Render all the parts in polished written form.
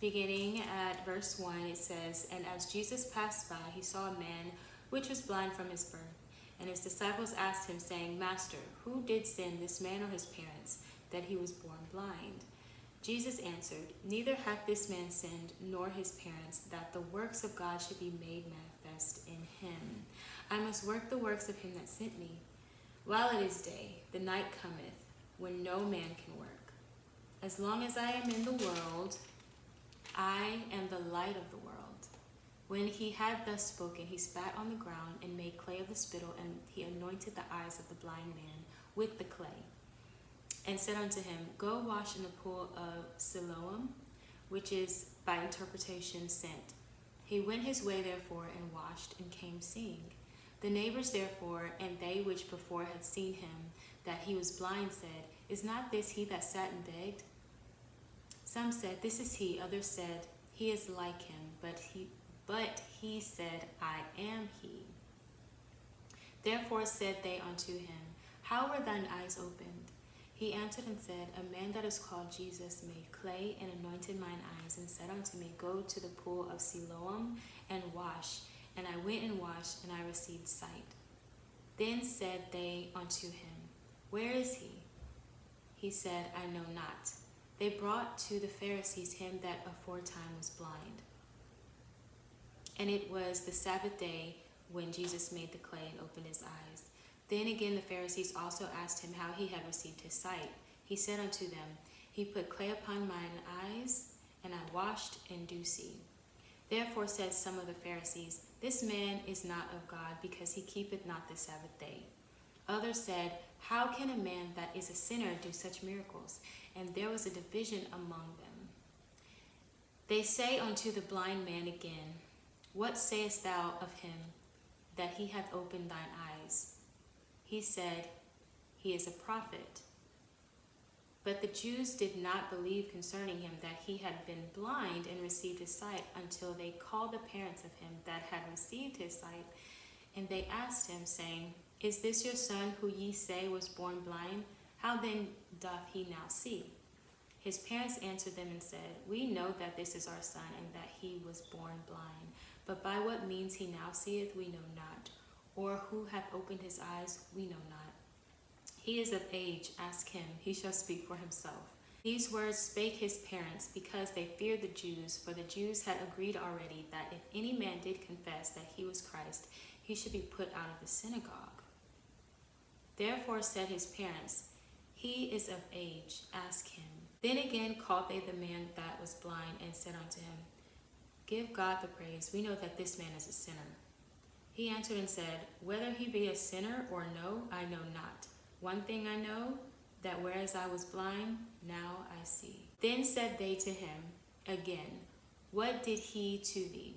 Beginning at verse 1, it says, "And as Jesus passed by, he saw a man which was blind from his birth. And his disciples asked him, saying, Master, who did sin, this man or his parents, that he was born blind? Jesus answered, Neither hath this man sinned, nor his parents, that the works of God should be made manifest in him. I must work the works of him that sent me. While it is day, the night cometh, when no man can work. As long as I am in the world, I am the light of the world. When he had thus spoken, he spat on the ground and made clay of the spittle, and he anointed the eyes of the blind man with the clay, and said unto him, Go wash in the pool of Siloam, which is by interpretation sent. He went his way therefore, and washed, and came seeing. The neighbors therefore, and they which before had seen him, that he was blind, said, Is not this he that sat and begged? Some said, This is he. Others said, He is like him. But he said, I am he. Therefore said they unto him, How were thine eyes opened? He answered and said, A man that is called Jesus made clay and anointed mine eyes, and said unto me, Go to the pool of Siloam and wash. And I went and washed, and I received sight. Then said they unto him, Where is he? He said, I know not. They brought to the Pharisees him that aforetime was blind. And it was the Sabbath day when Jesus made the clay and opened his eyes. Then again the Pharisees also asked him how he had received his sight. He said unto them, He put clay upon mine eyes, and I washed, and do see. Therefore said some of the Pharisees, This man is not of God, because he keepeth not the Sabbath day. Others said, How can a man that is a sinner do such miracles? And there was a division among them. They say unto the blind man again, What sayest thou of him, that he hath opened thine eyes? He said, He is a prophet. But the Jews did not believe concerning him that he had been blind and received his sight, until they called the parents of him that had received his sight. And they asked him, saying, Is this your son, who ye say was born blind? How then doth he now see? His parents answered them and said, We know that this is our son, and that he was born blind. But by what means he now seeth, we know not. Or who hath opened his eyes, we know not. He is of age, ask him, he shall speak for himself. These words spake his parents, because they feared the Jews, for the Jews had agreed already that if any man did confess that he was Christ, he should be put out of the synagogue. Therefore said his parents, He is of age, ask him. Then again called they the man that was blind, and said unto him, Give God the praise, we know that this man is a sinner. He answered and said, Whether he be a sinner or no, I know not. One thing I know, that whereas I was blind, now I see. Then said they to him again, What did he to thee?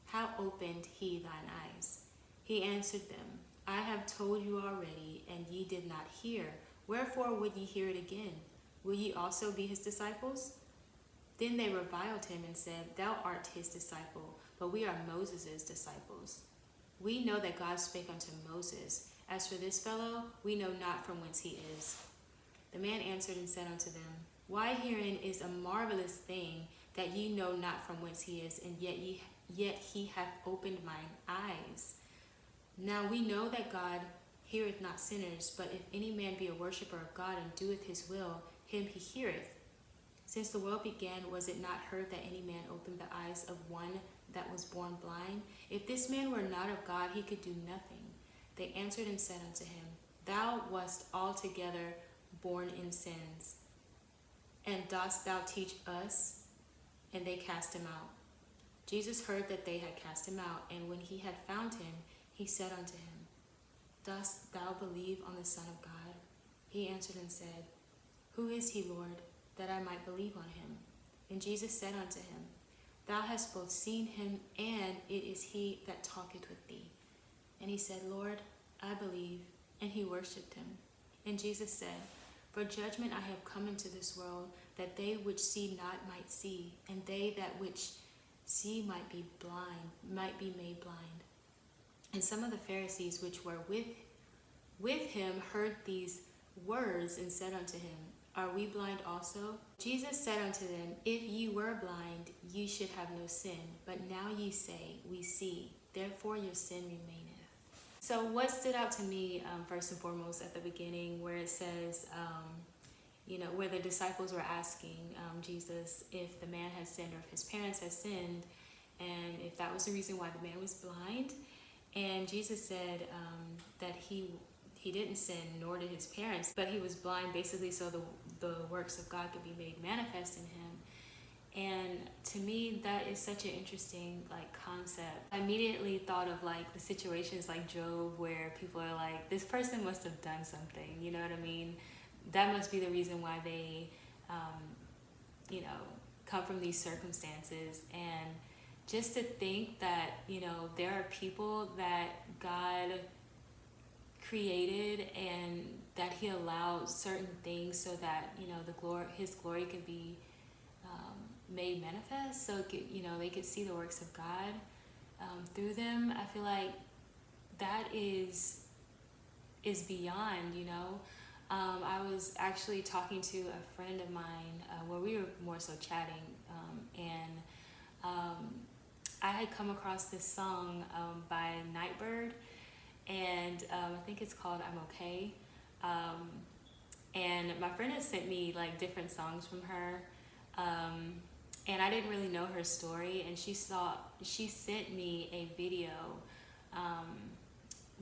How opened he thine eyes? He answered them, I have told you already, and ye did not hear. Wherefore would ye hear it again? Will ye also be his disciples? Then they reviled him and said, Thou art his disciple, but we are Moses' disciples. We know that God spake unto Moses. As for this fellow, we know not from whence he is. The man answered and said unto them, Why herein is a marvelous thing, that ye know not from whence he is, and yet he hath opened mine eyes. Now we know that God heareth not sinners, but if any man be a worshipper of God, and doeth his will, him he heareth. Since the world began, was it not heard that any man opened the eyes of one that was born blind? If this man were not of God, he could do nothing. They answered and said unto him, Thou wast altogether born in sins, and dost thou teach us? And they cast him out. Jesus heard that they had cast him out, and when he had found him, he said unto him, Dost thou believe on the Son of God? He answered and said, Who is he, Lord, that I might believe on him? And Jesus said unto him, Thou hast both seen him, and it is he that talketh with thee. And he said, Lord, I believe. And he worshipped him. And Jesus said, For judgment I have come into this world, that they which see not might see, and they that which see might be made blind. And some of the Pharisees which were with him heard these words, and said unto him, Are we blind also? Jesus said unto them, If ye were blind, ye should have no sin. But now ye say, We see, therefore your sin remaineth. So what stood out to me, first and foremost, at the beginning, where it says, where the disciples were asking Jesus if the man had sinned or if his parents had sinned, and if that was the reason why the man was blind. And Jesus said that he didn't sin, nor did his parents, but he was blind basically so the works of God could be made manifest in him. And to me, that is such an interesting concept. I immediately thought of the situations like Job, where people are like, this person must have done something, you know what I mean? That must be the reason why they, come from these circumstances. And just to think that, there are people that God created and that he allowed certain things so that, his glory could be made manifest, so they could see the works of God through them. I feel like that is beyond, I was actually talking to a friend of mine where we were more so chatting, and I had come across this song by Nightbird, and I think it's called I'm Okay. And my friend has sent me different songs from her, and I didn't really know her story, and she sent me a video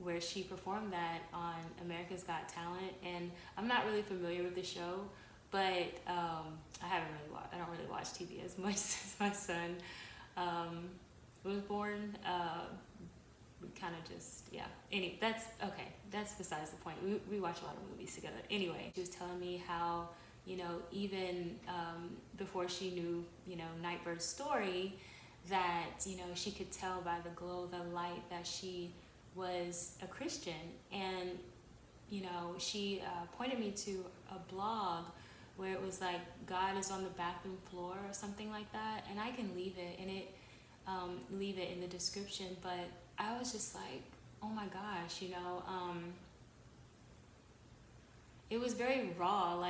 where she performed that on America's Got Talent. And I'm not really familiar with the show, but I don't really watch TV as much since my son was born. We kind of just, yeah. Anyway, that's okay. That's besides the point. We watch a lot of movies together. Anyway, she was telling me how, even before she knew, Nightbird's story, that, she could tell by the glow of the light that she was a Christian. And, she pointed me to a blog where it was God is on the bathroom floor or something like that. And I can leave it in the description, but I was just like, oh my gosh, it was very raw,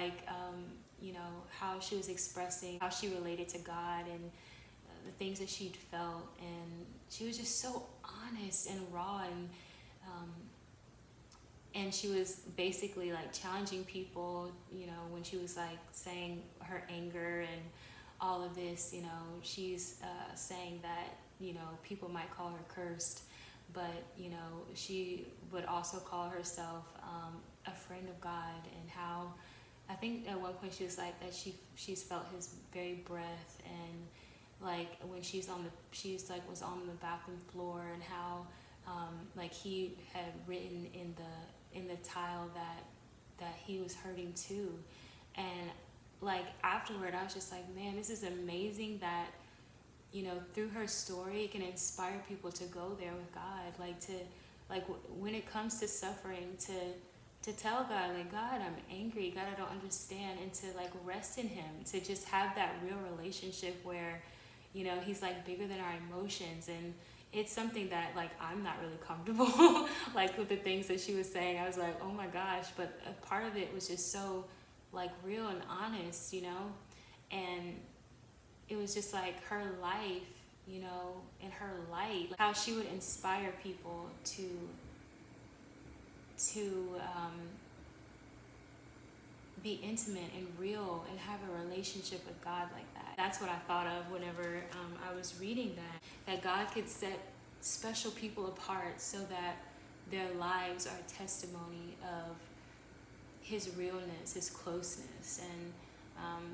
how she was expressing how she related to God and the things that she'd felt, and she was just so honest and raw, and she was basically challenging people, when she was saying her anger and all of this, she's saying that, people might call her cursed, but, she would also call herself a friend of God, and how I think at one point she was like that she's felt his very breath, and when was on the bathroom floor, and how he had written in the tile that he was hurting too. And afterward I was just like, man, this is amazing that through her story it can inspire people to go there with God, when it comes to suffering, to tell God, God, I'm angry, God, I don't understand, and to rest in him, to just have that real relationship where he's bigger than our emotions. And it's something that I'm not really comfortable with the things that she was saying. I was like, oh my gosh, but a part of it was just so real and honest, and it was just her life, and her light, how she would inspire people to be intimate and real and have a relationship with God like that. That's what I thought of whenever I was reading that God could set special people apart so that their lives are a testimony of his realness, his closeness, and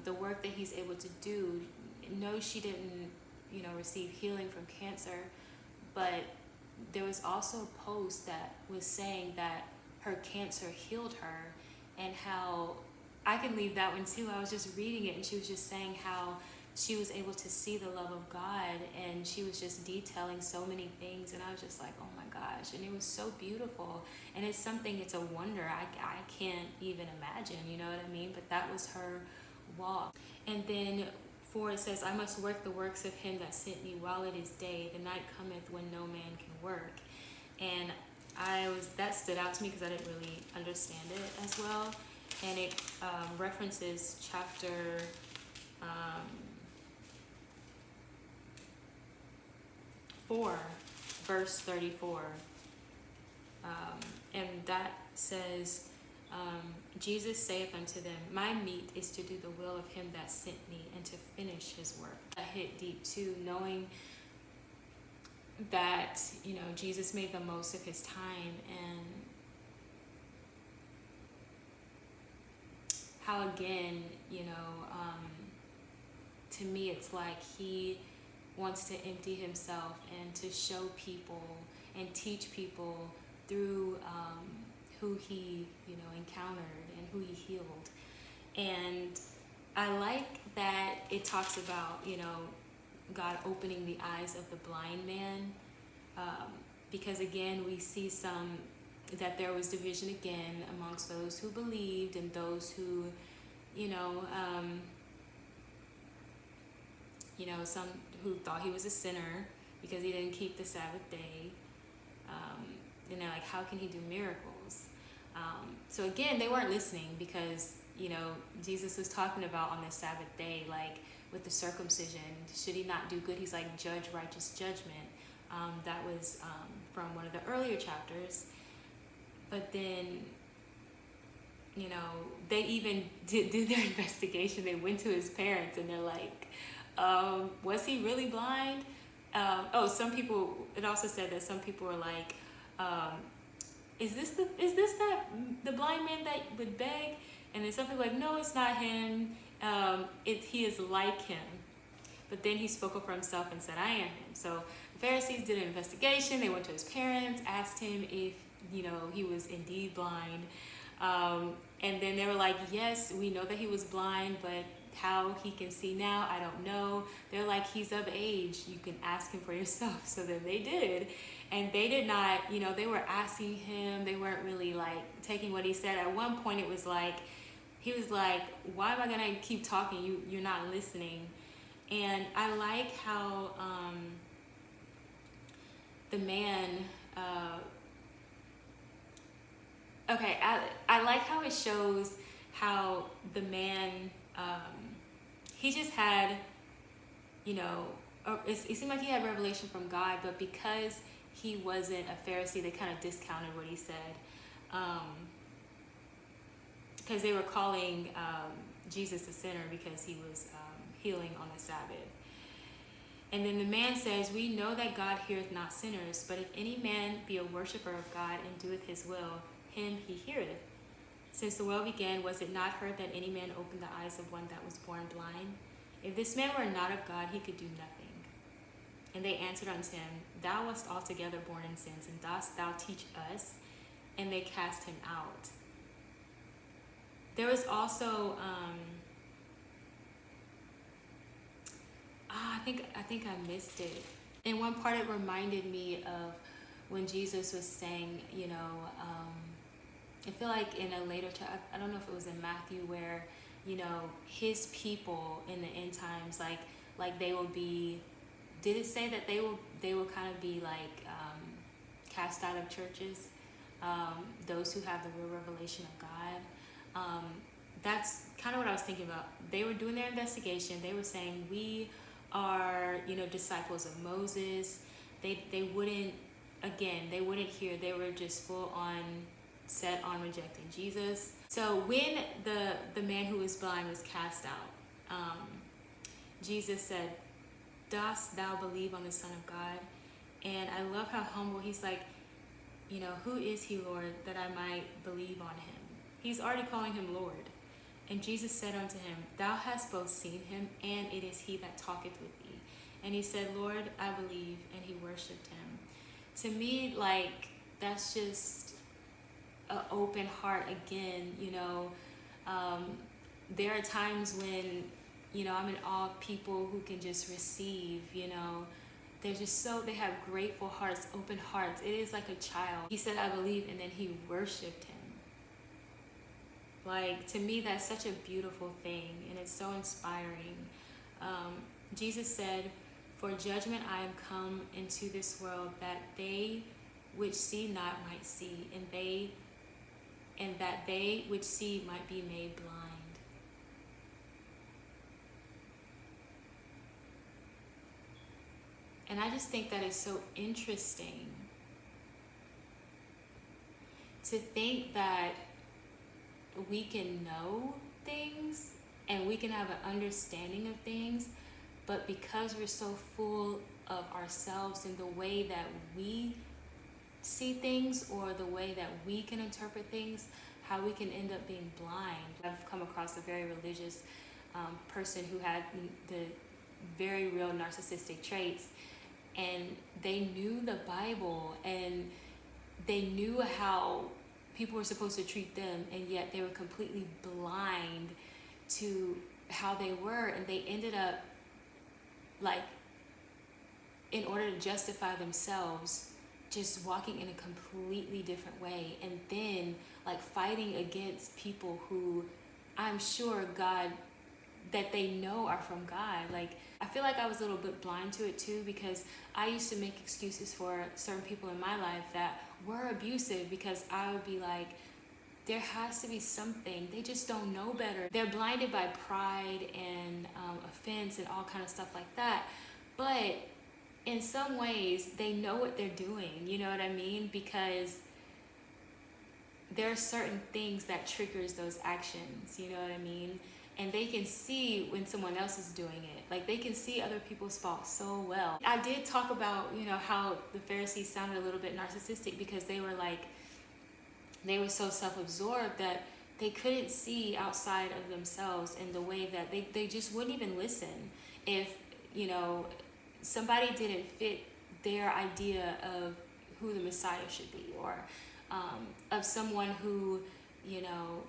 the work that he's able to do. No, she didn't, receive healing from cancer, but there was also a post that was saying that her cancer healed her, and how I can leave that one too. I was just reading it, and she was just saying how she was able to see the love of God, and she was just detailing so many things, and I was just like, oh my gosh, and it was so beautiful. And it's a wonder I can't even imagine, you know what I mean? But that was her walk. And then 4, it says, I must work the works of him that sent me while it is day. The night cometh when no man can work. And that stood out to me because I didn't really understand it as well. and it references chapter 4, verse 34. And that says, Jesus saith unto them, my meat is to do the will of him that sent me and to finish his work. That hit deep too, knowing that, Jesus made the most of his time, and how again, to me it's like he wants to empty himself and to show people and teach people through who he encountered and who he healed. And I like that it talks about God opening the eyes of the blind man, because again we see that there was division again amongst those who believed and those who some who thought he was a sinner because he didn't keep the Sabbath day. Like, how can he do miracles? So again, they weren't listening because, Jesus was talking about on the Sabbath day, like with the circumcision, should he not do good? He's like, judge righteous judgment. That was from one of the earlier chapters. But then, they even did their investigation. They went to his parents and they're like, was he really blind? Some people, it also said that some people were like, is this the blind man that would beg? And then some people were like, no, it's not him. He is like him. But then he spoke up for himself and said, I am him. So the Pharisees did an investigation. They went to his parents, asked him if, he was indeed blind. And then they were like, yes, we know that he was blind, but how he can see now, I don't know. They're like, he's of age. You can ask him for yourself. So then they did. And they did not, they were asking him. They weren't really like taking what he said. At one point it was like, he was like, why am I going to keep talking? You're not listening. And I like how the man, I like how it shows how the man, he just had, it seemed like he had revelation from God, but because he wasn't a Pharisee, they kind of discounted what he said. Because they were calling Jesus a sinner because he was healing on the Sabbath. And then the man says, we know that God heareth not sinners, but if any man be a worshiper of God and doeth his will, him he heareth. Since the world began, was it not heard that any man opened the eyes of one that was born blind? If this man were not of God, he could do nothing. And they answered unto him, thou wast altogether born in sins, and dost thou teach us? And they cast him out. There was also, I think I missed it. In one part, it reminded me of when Jesus was saying, I feel like in a later chapter, I don't know if it was in Matthew, where, his people in the end times, like they will be, did it say that they will kind of be like cast out of churches? Those who have the real revelation of God. That's kind of what I was thinking about. They were doing their investigation. They were saying, we are, disciples of Moses. They wouldn't hear. They were just full on set on rejecting Jesus. So when the man who was blind was cast out, Jesus said, dost thou believe on the Son of God? And I love how humble he's like, who is he, Lord, that I might believe on him? He's already calling him Lord. And Jesus said unto him, thou hast both seen him, and it is he that talketh with thee. And he said, Lord, I believe, and he worshipped him. To me, like, that's just an open heart again. There are times when, I'm in awe of people who can just receive, they're just they have grateful hearts, open hearts. It is like a child. He said, I believe, and then he worshipped him. Like, to me, that's such a beautiful thing, and it's so inspiring. Jesus said, for judgment I am come into this world, that they which see not might see, and they and that they which see might be made blind. And I just think that is so interesting to think that we can know things and we can have an understanding of things, but because we're so full of ourselves and the way that we see things or the way that we can interpret things, how we can end up being blind. I've come across a very religious person who had the very real narcissistic traits, and they knew the Bible and they knew how people were supposed to treat them, and yet they were completely blind to how they were, and they ended up, like, in order to justify themselves, just walking in a completely different way, and then like fighting against people who I'm sure God, that they know are from God. Like, I feel like I was a little bit blind to it too, because I used to make excuses for certain people in my life that were abusive, because I would be like, there has to be something, they just don't know better. They're blinded by pride and offense and all kind of stuff like that, but in some ways they know what they're doing, you know what I mean? Because there are certain things that triggers those actions, you know what I mean? And they can see when someone else is doing it. Like, they can see other people's faults so well. I did talk about, you know, how the Pharisees sounded a little bit narcissistic, because they were like, they were so self-absorbed that they couldn't see outside of themselves in the way that they just wouldn't even listen if, you know, somebody didn't fit their idea of who the Messiah should be, or of someone who, you know,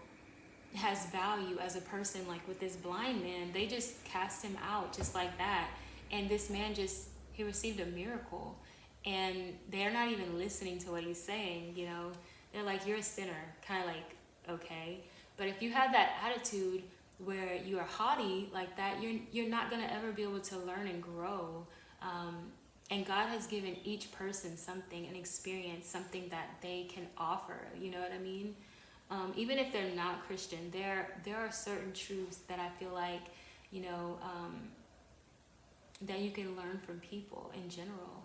has value as a person. Like with this blind man, they just cast him out just like that, and this man he received a miracle, and they're not even listening to what he's saying, you know. They're like, you're a sinner, kind of like, okay. But if you have that attitude where you are haughty like that, you're not going to ever be able to learn and grow. And God has given each person something, an experience, something that they can offer, you know what I mean? Even if they're not Christian, there are certain truths that I feel like, you know, that you can learn from people in general.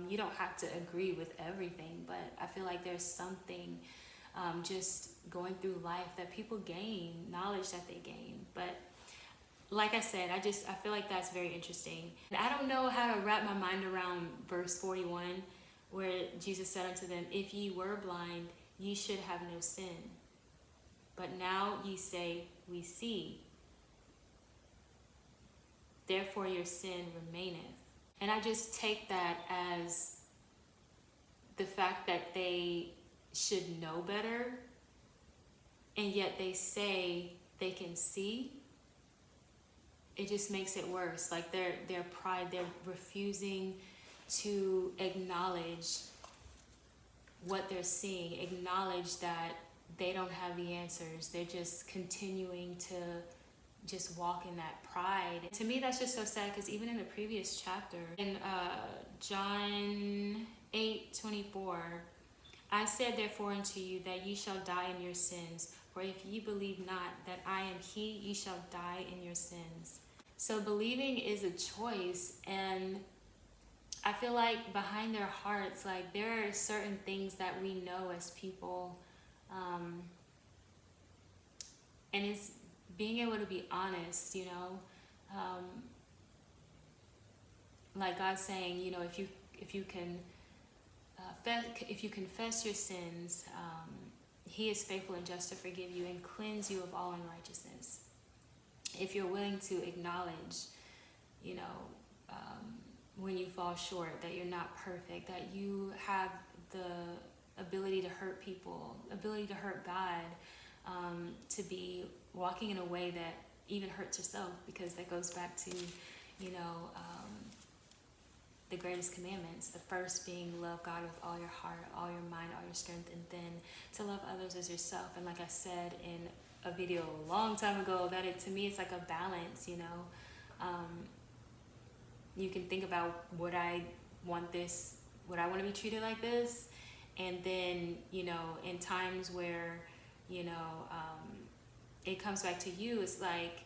You don't have to agree with everything, but I feel like there's something just going through life that people gain, knowledge that they gain. But like I said, I feel like that's very interesting. And I don't know how to wrap my mind around verse 41, where Jesus said unto them, if ye were blind, ye should have no sin. But now ye say, we see. Therefore your sin remaineth. And I just take that as the fact that they should know better, and yet they say they can see. It just makes it worse. Like their pride, they're refusing to acknowledge what they're seeing, acknowledge that they don't have the answers. They're just continuing to just walk in that pride. To me, that's just so sad, because even in the previous chapter, in John 8:24, I said therefore unto you that ye shall die in your sins, for if ye believe not that I am he, ye shall die in your sins. So believing is a choice, and I feel like behind their hearts, like there are certain things that we know as people, and it's being able to be honest, you know, like God's saying, you know, if you confess your sins, he is faithful and just to forgive you and cleanse you of all unrighteousness. If you're willing to acknowledge, you know, when you fall short, that you're not perfect, that you have the ability to hurt people, ability to hurt God, to be walking in a way that even hurts yourself, because that goes back to, you know, the greatest commandments, the first being love God with all your heart, all your mind, all your strength, and then to love others as yourself. And like I said in a video a long time ago, that to me it's like a balance, you know. You can think about, would I want to be treated like this? And then, you know, in times where it comes back to you. It's like,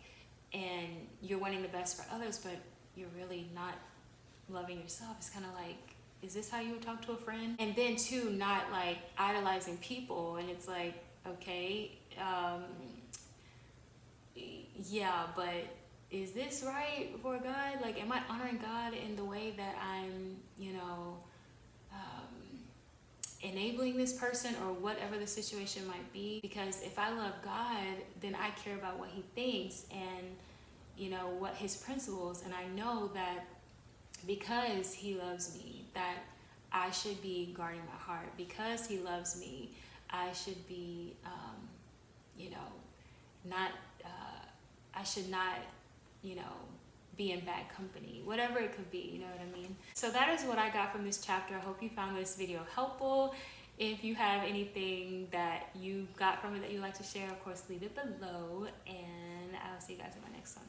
and you're wanting the best for others, but you're really not loving yourself. It's kind of like, is this how you would talk to a friend? And then too, not like idolizing people. And it's like, okay, yeah, but is this right before God? Like, am I honoring God in the way that I'm, enabling this person, or whatever the situation might be? Because if I love God, then I care about what he thinks and, what his principles. And I know that because he loves me, that I should be guarding my heart. Because he loves me, I should be, not, I should not, be in bad company, whatever it could be, you know what I mean? So that is what I got from this chapter. I hope you found this video helpful. If you have anything that you got from it that you'd like to share, of course, leave it below, and I'll see you guys in my next one.